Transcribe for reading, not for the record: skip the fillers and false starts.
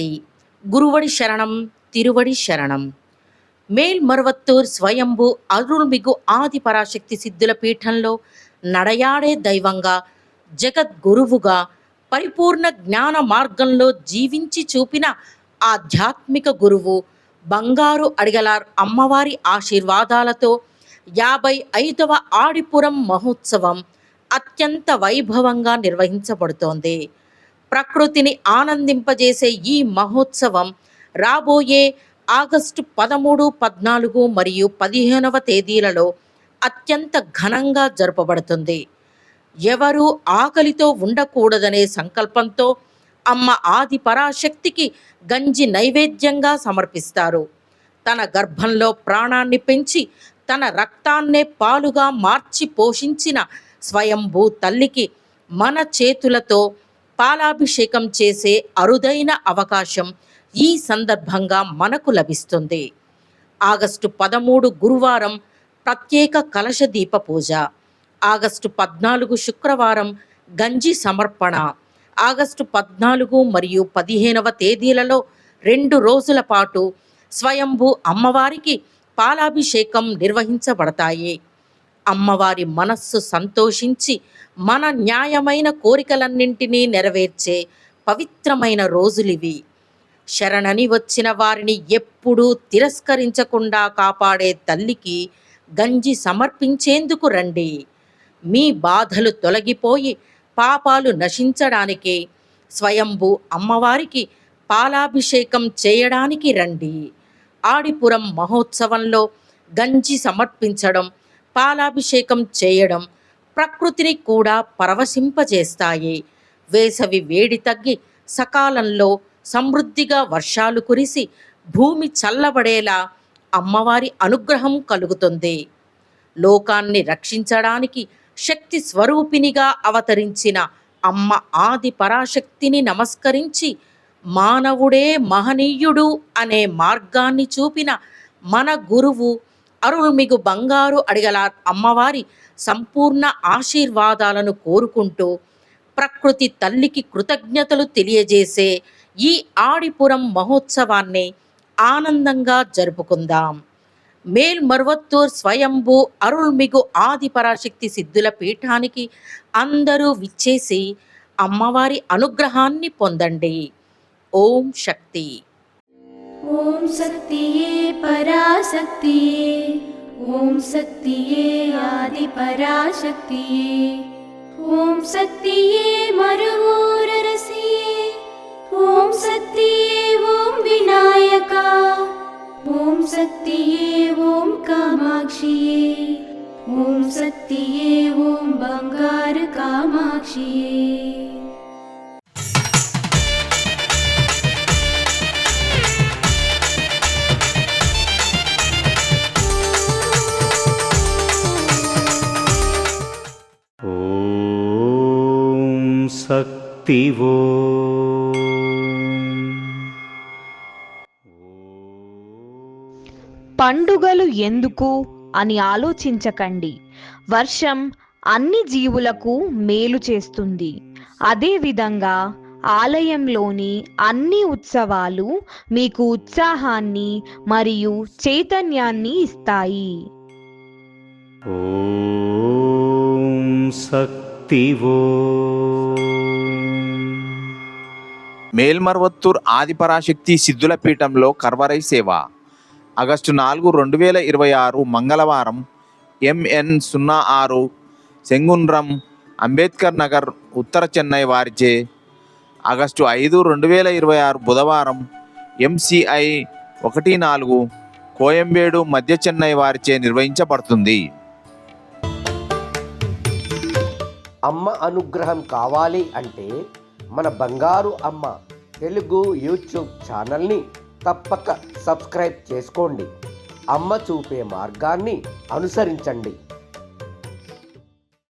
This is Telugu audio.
శక్తి. గురువడి శరణం తిరువడి శరణం. మేల్మరువత్తూర్ స్వయంభూ అరుள்మిగు ఆది పరాశక్తి సిద్ధుల పీఠంలో నడయాడే దైవంగా, జగద్గురువుగా, పరిపూర్ణ జ్ఞాన మార్గంలో జీవించి చూపిన ఆధ్యాత్మిక గురువు బంగారు అడిగలార్ అమ్మవారి ఆశీర్వాదాలతో 55వ ఆడిపురం మహోత్సవం అత్యంత వైభవంగా నిర్వహించబడుతోంది. ప్రకృతిని ఆనందింపజేసే ఈ మహోత్సవం రాబోయే ఆగస్టు 13, 14 మరియు 15వ తేదీలలో అత్యంత ఘనంగా జరపబడుతుంది. ఎవరూ ఆకలితో ఉండకూడదనే సంకల్పంతో అమ్మ ఆది పరాశక్తికి గంజి నైవేద్యంగా సమర్పిస్తారు. తన గర్భంలో ప్రాణాన్ని పెంచి తన రక్తాన్నే పాలుగా మార్చి పోషించిన స్వయంభూ తల్లికి మన చేతులతో పాలాభిషేకం చేసే అరుదైన అవకాశం ఈ సందర్భంగా మనకు లభిస్తుంది. ఆగస్టు 13 గురువారం ప్రత్యేక కలశ దీప పూజ, ఆగస్టు 14 శుక్రవారం గంజి సమర్పణ, ఆగస్టు 14 మరియు 15వ తేదీలలో 2 రోజుల పాటు స్వయంభూ అమ్మవారికి పాలాభిషేకం నిర్వహించబడతాయి. అమ్మవారి మనస్సు సంతోషించి మన న్యాయమైన కోరికలన్నింటినీ నెరవేర్చే పవిత్రమైన రోజులివి. శరణని వచ్చిన వారిని ఎప్పుడూ తిరస్కరించకుండా కాపాడే తల్లికి గంజి సమర్పించేందుకు రండి. మీ బాధలు తొలగిపోయి పాపాలు నశించడానికి స్వయంభూ అమ్మవారికి పాలాభిషేకం చేయడానికి రండి. ఆడిపురం మహోత్సవంలో గంజి సమర్పించడం, పాలాభిషేకం చేయడం ప్రకృతిని కూడా పరవశింపజేస్తాయి. వేసవి వేడి తగ్గి సకాలంలో సమృద్ధిగా వర్షాలు కురిసి భూమి చల్లబడేలా అమ్మవారి అనుగ్రహం కలుగుతుంది. లోకాన్ని రక్షించడానికి శక్తి స్వరూపినిగా అవతరించిన అమ్మ ఆది పరాశక్తిని నమస్కరించి మానవుడే మహనీయుడు అనే మార్గాన్ని చూపిన మన గురువు అరుள்మిగు బంగారు అడిగలార్ అమ్మవారి సంపూర్ణ ఆశీర్వాదాలను కోరుకుంటూ ప్రకృతి తల్లికి కృతజ్ఞతలు తెలియజేసే ఈ ఆడిపురం మహోత్సవాన్ని ఆనందంగా జరుపుకుందాం. మేల్మరువత్తూర్ స్వయంభూ అరుள்మిగు ఆది పరాశక్తి సిద్ధుల పీఠానికి అందరూ విచ్చేసి అమ్మవారి అనుగ్రహాన్ని పొందండి. ఓం శక్తి. ఓం శక్తియే పరాశక్తియే, ఓం శక్తియే ఆది పరాశక్తియే, ఓం శక్తియే మరువూరరసియే, ఓం శక్తియే ఓం వినాయక, ఓం శక్తియే ఓం కామాక్షియే, ఓం శక్తియే ఓం బంగారు కామాక్షియే. శక్తివో పండుగలు ఎందుకు అని ఆలోచించకండి. వర్షం అన్ని జీవులకు మేలు చేస్తుంది. అదేవిధంగా ఆలయంలోని అన్ని ఉత్సవాలు మీకు ఉత్సాహాన్ని మరియు చైతన్యాన్ని ఇస్తాయి. ఓం శక్తివో. మేల్మరువత్తూర్ ఆదిపరాశక్తి సిద్ధుల పీఠంలో కర్వరై సేవ. ఆగస్టు 4, 2026 మంగళవారం MN 06 సెంగున్రం అంబేద్కర్ నగర్ ఉత్తర చెన్నై వారిచే, ఆగస్టు 5, 2026 బుధవారం MCI 14 కోయంబేడు మధ్య చెన్నై వారిచే నిర్వహించబడుతుంది. అమ్మ అనుగ్రహం కావాలి అంటే మన బంగారు అమ్మ తెలుగు యూట్యూబ్ ఛానల్ని తప్పక సబ్స్క్రైబ్ చేసుకోండి. అమ్మ చూపే మార్గాన్ని అనుసరించండి.